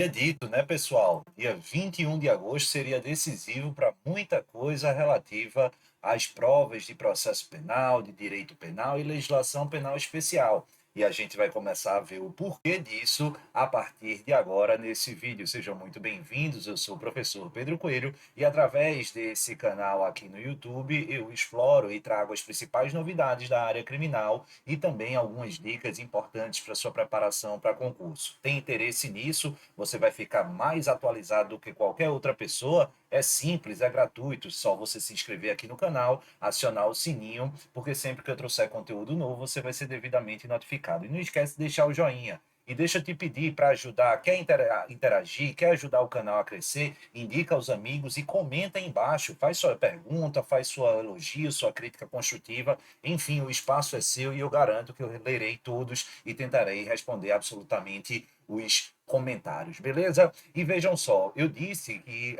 Dito, né, pessoal? Dia 21 de agosto seria decisivo para muita coisa relativa às provas de processo penal, de direito penal e legislação penal especial. E a gente vai começar a ver o porquê disso a partir de agora nesse vídeo. Sejam muito bem-vindos. Eu sou o professor Pedro Coelho e através desse canal aqui no YouTube eu exploro e trago as principais novidades da área criminal e também algumas dicas importantes para sua preparação para concurso. Tem interesse nisso? Você vai ficar mais atualizado do que qualquer outra pessoa. É simples, é gratuito, só você se inscrever aqui no canal, acionar o sininho, porque sempre que eu trouxer conteúdo novo, você vai ser devidamente notificado. E não esquece de deixar o joinha. E deixa eu te pedir para ajudar, quer interagir, quer ajudar o canal a crescer, indica aos amigos e comenta aí embaixo, faz sua pergunta, faz sua elogio, sua crítica construtiva, enfim, o espaço é seu e eu garanto que eu lerei todos e tentarei responder absolutamente os comentários, beleza? E vejam só, eu disse que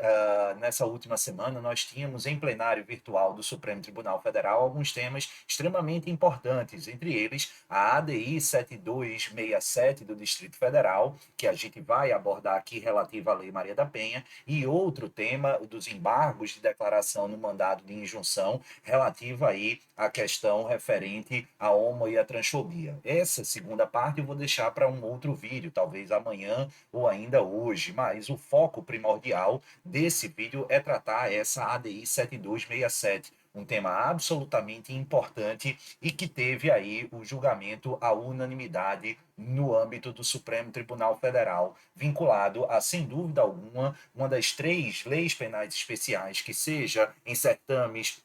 nessa última semana nós tínhamos em plenário virtual do Supremo Tribunal Federal alguns temas extremamente importantes, entre eles a ADI 7267 do Distrito Federal, que a gente vai abordar aqui relativa à Lei Maria da Penha, e outro tema dos embargos de declaração no mandado de injunção relativa aí à questão referente à homo e à transfobia. Essa segunda parte eu vou deixar para um outro vídeo, talvez amanhã ou ainda hoje, mas o foco primordial desse vídeo é tratar essa ADI 7267, um tema absolutamente importante e que teve aí o julgamento à unanimidade no âmbito do Supremo Tribunal Federal, vinculado a, sem dúvida alguma, uma das três leis penais especiais que seja em certames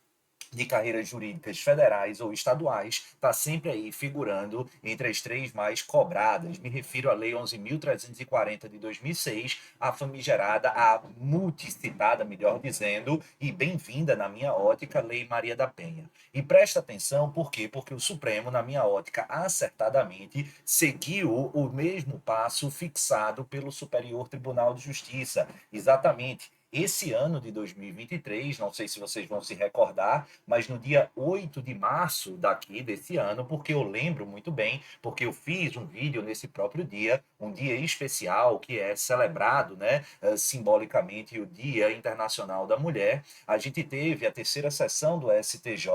de carreiras jurídicas federais ou estaduais, está sempre aí figurando entre as três mais cobradas. Me refiro à Lei 11.340 de 2006, a famigerada, a multicitada, melhor dizendo, e bem-vinda na minha ótica, Lei Maria da Penha. E presta atenção, por quê? Porque o Supremo, na minha ótica, acertadamente, seguiu o mesmo passo fixado pelo Superior Tribunal de Justiça. Exatamente. Esse ano de 2023, não sei se vocês vão se recordar, mas no dia 8 de março daqui desse ano, porque eu lembro muito bem, porque eu fiz um vídeo nesse próprio dia, um dia especial que é celebrado, né, simbolicamente o Dia Internacional da Mulher. A gente teve a terceira sessão do STJ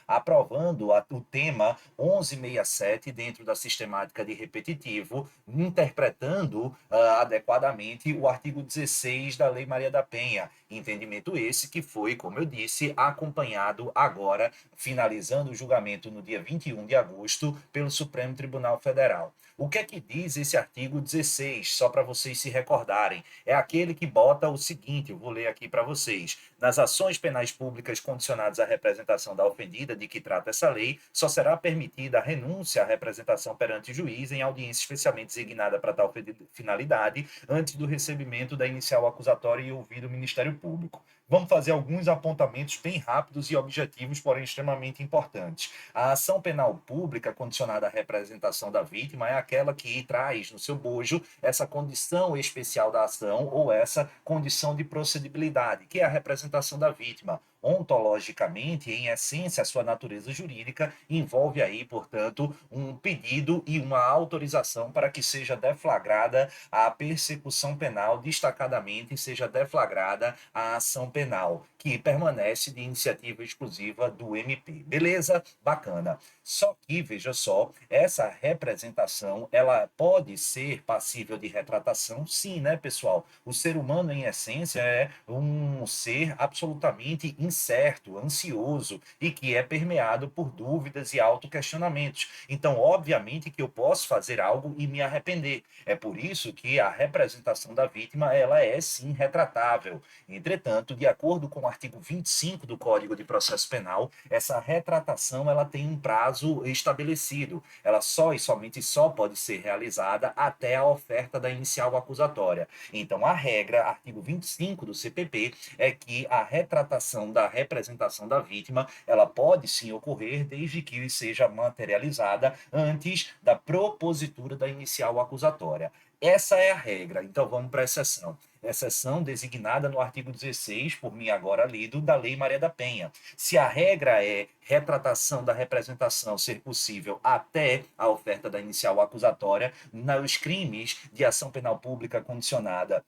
aprovando o tema 1167 dentro da sistemática de repetitivo, interpretando adequadamente o artigo 16 da Lei Maria da Penha. Entendimento esse que foi, como eu disse, acompanhado agora, finalizando o julgamento no dia 21 de agosto, pelo Supremo Tribunal Federal. O que é que diz esse artigo 16? Só para vocês se recordarem. É aquele que bota o seguinte, eu vou ler aqui para vocês. Nas ações penais públicas condicionadas à representação da ofendida de que trata essa lei, só será permitida a renúncia à representação perante juiz em audiência especialmente designada para tal finalidade, antes do recebimento da inicial acusatória e ouvido o Ministério Público. Vamos fazer alguns apontamentos bem rápidos e objetivos, porém extremamente importantes. A ação penal pública condicionada à representação da vítima é aquela que traz no seu bojo essa condição especial da ação ou essa condição de procedibilidade, que é a representação da vítima. Ontologicamente, em essência, a sua natureza jurídica envolve aí, portanto, um pedido e uma autorização para que seja deflagrada a persecução penal, destacadamente seja deflagrada a ação penal, que permanece de iniciativa exclusiva do MP. Beleza? Bacana. Só que, veja só, essa representação, ela pode ser passível de retratação, sim, né, pessoal? O ser humano, em essência, é um ser absolutamente incerto, ansioso e que é permeado por dúvidas e autoquestionamentos. Então, obviamente que eu posso fazer algo e me arrepender. É por isso que a representação da vítima, ela é sim retratável. Entretanto, de acordo com o artigo 25 do Código de Processo Penal, essa retratação ela tem um prazo estabelecido. Ela só e somente só pode ser realizada até a oferta da inicial acusatória. Então, a regra, artigo 25 do CPP, é que a retratação da representação da vítima, ela pode sim ocorrer desde que seja materializada antes da propositura da inicial acusatória. Essa é a regra. Então vamos para a exceção. Exceção designada no artigo 16, por mim agora lido, da Lei Maria da Penha. Se a regra é retratação da representação ser possível até a oferta da inicial acusatória, nos crimes de ação penal pública condicionada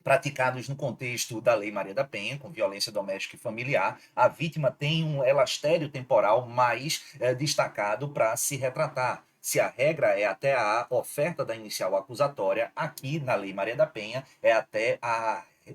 praticados no contexto da Lei Maria da Penha, com violência doméstica e familiar, a vítima tem um elastério temporal mais destacado para se retratar. Se a regra é até a oferta da inicial acusatória, aqui na Lei Maria da Penha é até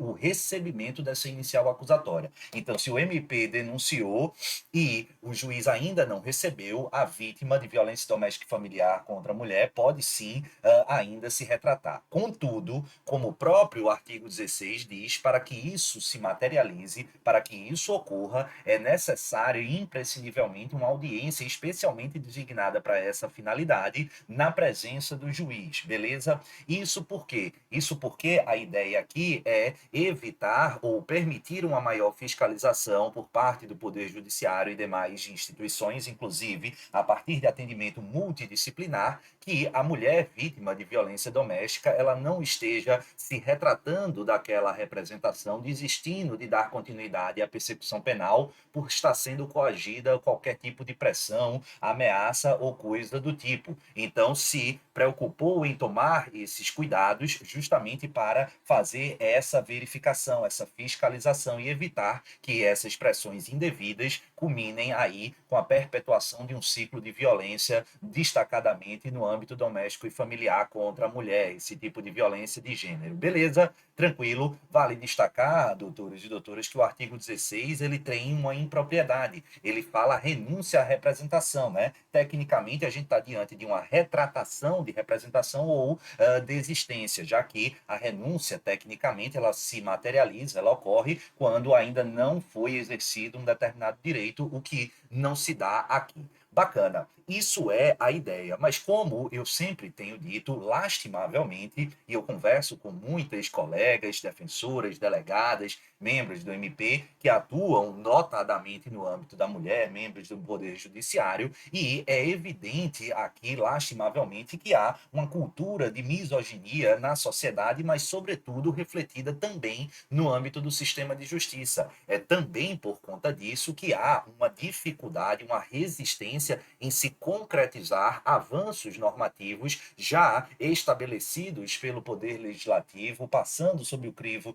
o recebimento dessa inicial acusatória. Então, se o MP denunciou e o juiz ainda não recebeu, a vítima de violência doméstica e familiar contra a mulher pode sim ainda se retratar. Contudo, como o próprio artigo 16 diz, para que isso se materialize, para que isso ocorra, é necessário e imprescindivelmente uma audiência especialmente designada para essa finalidade na presença do juiz, beleza? Isso por quê? Isso porque a ideia aqui é evitar ou permitir uma maior fiscalização por parte do Poder Judiciário e demais instituições, inclusive a partir de atendimento multidisciplinar, que a mulher vítima de violência doméstica ela não esteja se retratando daquela representação, desistindo de dar continuidade à persecução penal por estar sendo coagida qualquer tipo de pressão, ameaça ou coisa do tipo. Então, se preocupou em tomar esses cuidados justamente para fazer essa verificação, essa fiscalização e evitar que essas pressões indevidas culminem aí com a perpetuação de um ciclo de violência, destacadamente no âmbito doméstico e familiar contra a mulher, esse tipo de violência de gênero. Beleza? Tranquilo. Vale destacar, doutores e doutoras, que o artigo 16 ele tem uma impropriedade. Ele fala renúncia à representação, né? Tecnicamente, a gente está diante de uma retratação de representação ou desistência, já que a renúncia, tecnicamente, ela se materializa, ela ocorre quando ainda não foi exercido um determinado direito, o que não se dá aqui. Bacana, isso é a ideia, mas como eu sempre tenho dito, lastimavelmente, e eu converso com muitas colegas, defensoras, delegadas, membros do MP, que atuam notadamente no âmbito da mulher, membros do Poder Judiciário, e é evidente aqui, lastimavelmente, que há uma cultura de misoginia na sociedade, mas, sobretudo, refletida também no âmbito do sistema de justiça. É também por conta disso que há uma dificuldade, uma resistência em se concretizar avanços normativos já estabelecidos pelo Poder Legislativo, passando sob o crivo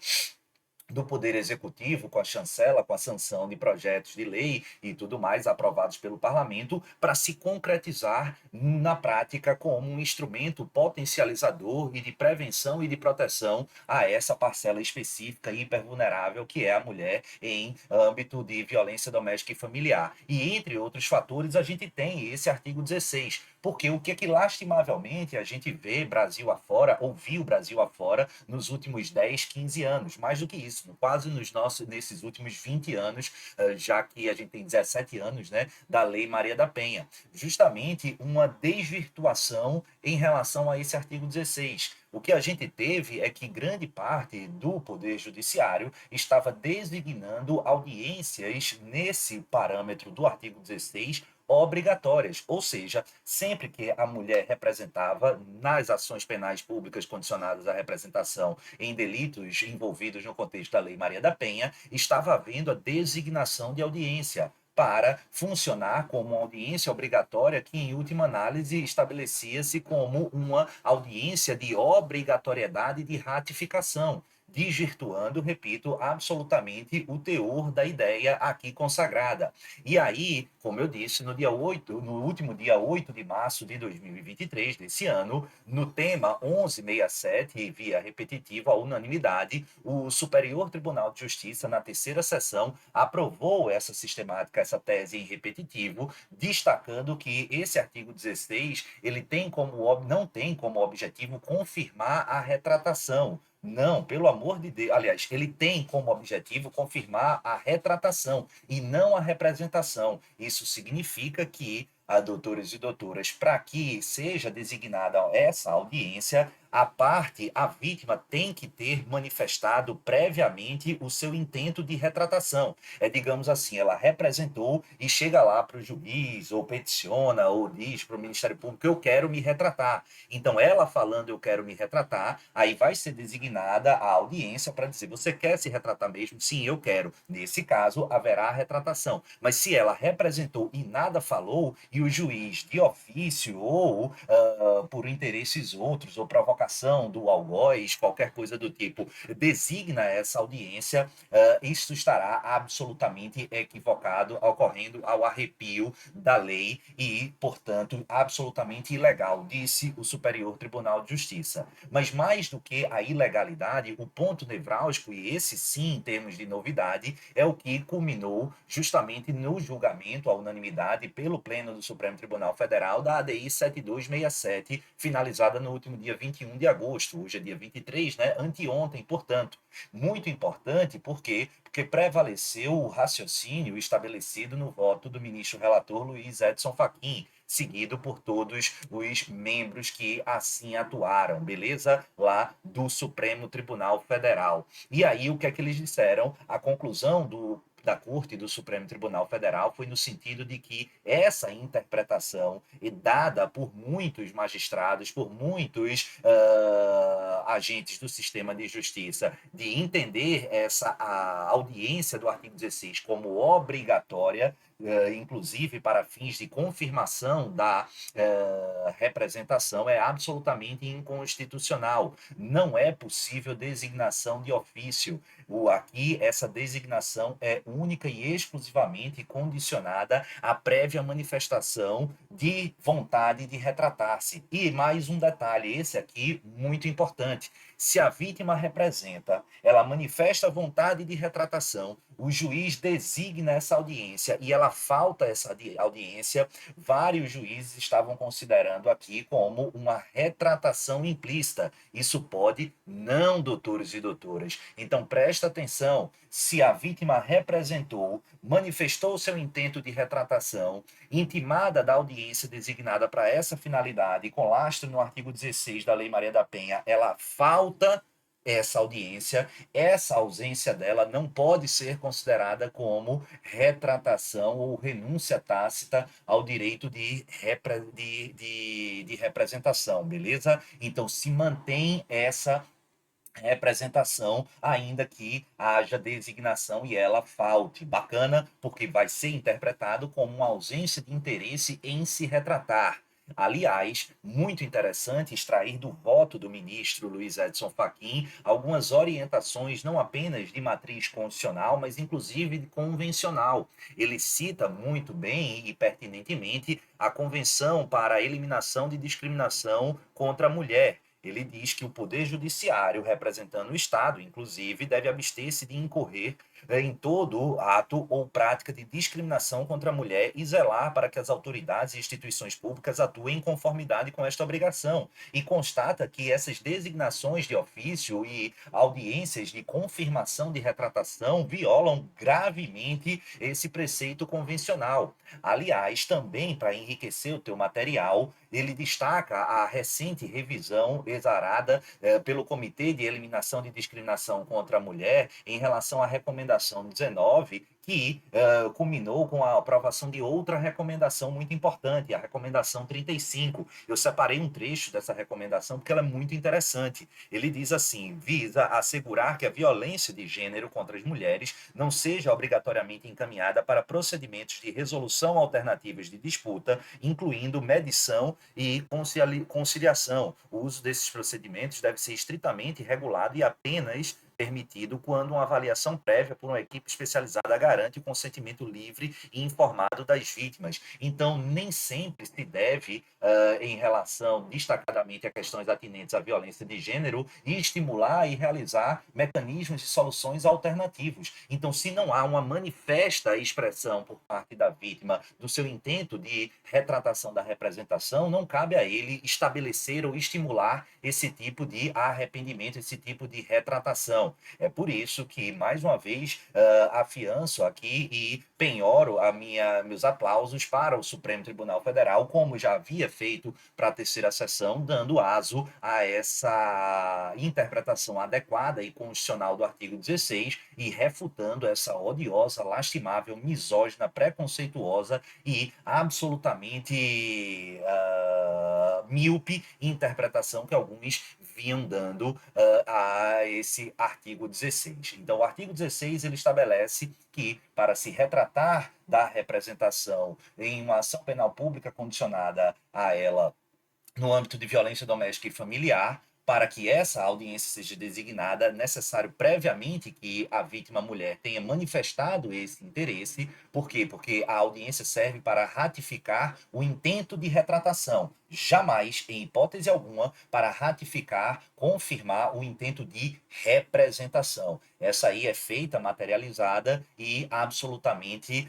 do Poder Executivo, com a chancela, com a sanção de projetos de lei e tudo mais aprovados pelo Parlamento, para se concretizar na prática como um instrumento potencializador e de prevenção e de proteção a essa parcela específica e hipervulnerável que é a mulher em âmbito de violência doméstica e familiar. E entre outros fatores, a gente tem esse artigo 16, porque o que lastimavelmente a gente vê Brasil afora, ouviu Brasil afora nos últimos 10, 15 anos, mais do que isso, quase nesses últimos 20 anos, já que a gente tem 17 anos, né, da Lei Maria da Penha. Justamente uma desvirtuação em relação a esse artigo 16. O que a gente teve é que grande parte do Poder Judiciário estava designando audiências nesse parâmetro do artigo 16 obrigatórias, ou seja, sempre que a mulher representava nas ações penais públicas condicionadas à representação em delitos envolvidos no contexto da Lei Maria da Penha, estava havendo a designação de audiência para funcionar como uma audiência obrigatória que, em última análise, estabelecia-se como uma audiência de obrigatoriedade de ratificação, desvirtuando, repito, absolutamente o teor da ideia aqui consagrada. E aí, como eu disse, no último dia 8 de março de 2023, desse ano, no tema 1167, via repetitiva, à unanimidade, o Superior Tribunal de Justiça, na terceira sessão, aprovou essa sistemática, essa tese em repetitivo, destacando que esse artigo 16, não tem como objetivo confirmar a retratação. Não, pelo amor de Deus. Aliás, ele tem como objetivo confirmar a retratação e não a representação. Isso significa que, doutores e doutoras, para que seja designada essa audiência, a vítima tem que ter manifestado previamente o seu intento de retratação. Digamos assim, ela representou e chega lá para o juiz, ou peticiona, ou diz para o Ministério Público, eu quero me retratar. Então, ela falando, eu quero me retratar, aí vai ser designada a audiência para dizer, você quer se retratar mesmo? Sim, eu quero. Nesse caso, haverá a retratação. Mas se ela representou e nada falou, e o juiz, de ofício ou por interesses outros, ou provocação do algoz, qualquer coisa do tipo, designa essa audiência, isso estará absolutamente equivocado, ocorrendo ao arrepio da lei e, portanto, absolutamente ilegal, disse o Superior Tribunal de Justiça. Mas mais do que a ilegalidade, o ponto nevrálgico, e esse sim em termos de novidade, é o que culminou justamente no julgamento à unanimidade pelo Pleno do Supremo Tribunal Federal da ADI 7267, finalizada no último dia 21 de agosto, hoje é dia 23, né? Anteontem, portanto. Muito importante, por quê? Porque prevaleceu o raciocínio estabelecido no voto do ministro relator Luiz Edson Fachin, seguido por todos os membros que assim atuaram, beleza? Lá do Supremo Tribunal Federal. E aí, o que é que eles disseram? A conclusão da Corte do Supremo Tribunal Federal foi no sentido de que essa interpretação é dada por muitos magistrados, por muitos agentes do sistema de justiça, de entender a audiência do artigo 16 como obrigatória, inclusive para fins de confirmação da representação, é absolutamente inconstitucional. Não é possível designação de ofício. Aqui, essa designação é única e exclusivamente condicionada à prévia manifestação de vontade de retratar-se. E mais um detalhe, esse aqui muito importante. Se a vítima representa, ela manifesta vontade de retratação, o juiz designa essa audiência e ela falta essa audiência, vários juízes estavam considerando aqui como uma retratação implícita. Isso pode não, doutores e doutoras. Então, presta atenção, se a vítima representou, manifestou seu intento de retratação, intimada da audiência designada para essa finalidade, com lastro no artigo 16 da Lei Maria da Penha, ela falta essa audiência, essa ausência dela não pode ser considerada como retratação ou renúncia tácita ao direito de representação, beleza? Então, se mantém essa representação, ainda que haja designação e ela falte. Bacana, porque vai ser interpretado como uma ausência de interesse em se retratar. Aliás, muito interessante extrair do voto do ministro Luiz Edson Fachin algumas orientações não apenas de matriz constitucional, mas inclusive de convencional. Ele cita muito bem e pertinentemente a Convenção para a Eliminação de Discriminação contra a Mulher. Ele diz que o Poder Judiciário, representando o Estado, inclusive, deve abster-se de incorrer em todo ato ou prática de discriminação contra a mulher e zelar para que as autoridades e instituições públicas atuem em conformidade com esta obrigação. E constata que essas designações de ofício e audiências de confirmação de retratação violam gravemente esse preceito convencional. Aliás, também para enriquecer o teu material, ele destaca a recente revisão exarada pelo Comitê de Eliminação de Discriminação contra a Mulher em relação à recomendação 19, que culminou com a aprovação de outra recomendação muito importante, a recomendação 35. Eu separei um trecho dessa recomendação porque ela é muito interessante. Ele diz assim: visa assegurar que a violência de gênero contra as mulheres não seja obrigatoriamente encaminhada para procedimentos de resolução alternativas de disputa, incluindo medição e conciliação. O uso desses procedimentos deve ser estritamente regulado e apenas permitido quando uma avaliação prévia por uma equipe especializada garante o consentimento livre e informado das vítimas. Então, nem sempre se deve, em relação destacadamente a questões atinentes à violência de gênero, estimular e realizar mecanismos de soluções alternativos. Então, se não há uma manifesta expressão por parte da vítima do seu intento de retratação da representação, não cabe a ele estabelecer ou estimular esse tipo de arrependimento, esse tipo de retratação. representação. É por isso que, mais uma vez, afianço aqui e penhoro meus aplausos para o Supremo Tribunal Federal, como já havia feito para a terceira sessão, dando aso a essa interpretação adequada e constitucional do artigo 16 e refutando essa odiosa, lastimável, misógina, preconceituosa e absolutamente míope interpretação que alguns vinham dando a esse artigo 16. Então, o artigo 16 ele estabelece que, para se retratar da representação em uma ação penal pública condicionada a ela no âmbito de violência doméstica e familiar, para que essa audiência seja designada, é necessário previamente que a vítima mulher tenha manifestado esse interesse. Por quê? Porque a audiência serve para ratificar o intento de retratação, jamais, em hipótese alguma, para ratificar, confirmar o intento de representação. Essa aí é feita, materializada e absolutamente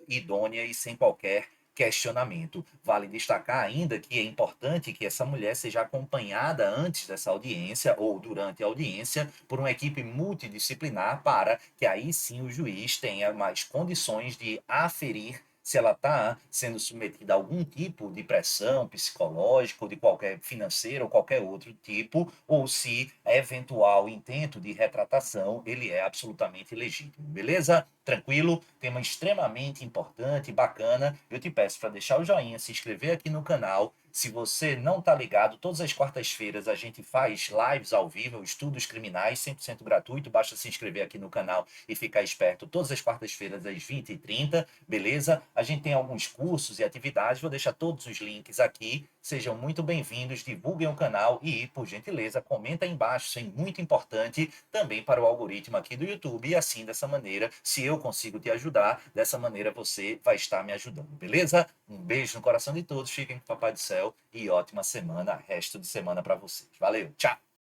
idônea e sem qualquer questionamento. Vale destacar ainda que é importante que essa mulher seja acompanhada antes dessa audiência ou durante a audiência por uma equipe multidisciplinar para que aí sim o juiz tenha mais condições de aferir se ela está sendo submetida a algum tipo de pressão psicológica ou de qualquer financeira ou qualquer outro tipo, ou se eventual intento de retratação ele é absolutamente legítimo. Beleza? Tranquilo? Tema extremamente importante, bacana. Eu te peço para deixar o joinha, se inscrever aqui no canal. Se você não está ligado, todas as quartas-feiras a gente faz lives ao vivo, estudos criminais, 100% gratuito. Basta se inscrever aqui no canal e ficar esperto todas as quartas-feiras às 20h30, beleza? A gente tem alguns cursos e atividades, vou deixar todos os links aqui. Sejam muito bem-vindos, divulguem o canal e, por gentileza, comenta aí embaixo, isso é muito importante também para o algoritmo aqui do YouTube. E assim, dessa maneira, se eu consigo te ajudar, dessa maneira você vai estar me ajudando, beleza? Um beijo no coração de todos, fiquem com o Papai do Céu e ótima semana, resto de semana para vocês. Valeu, tchau!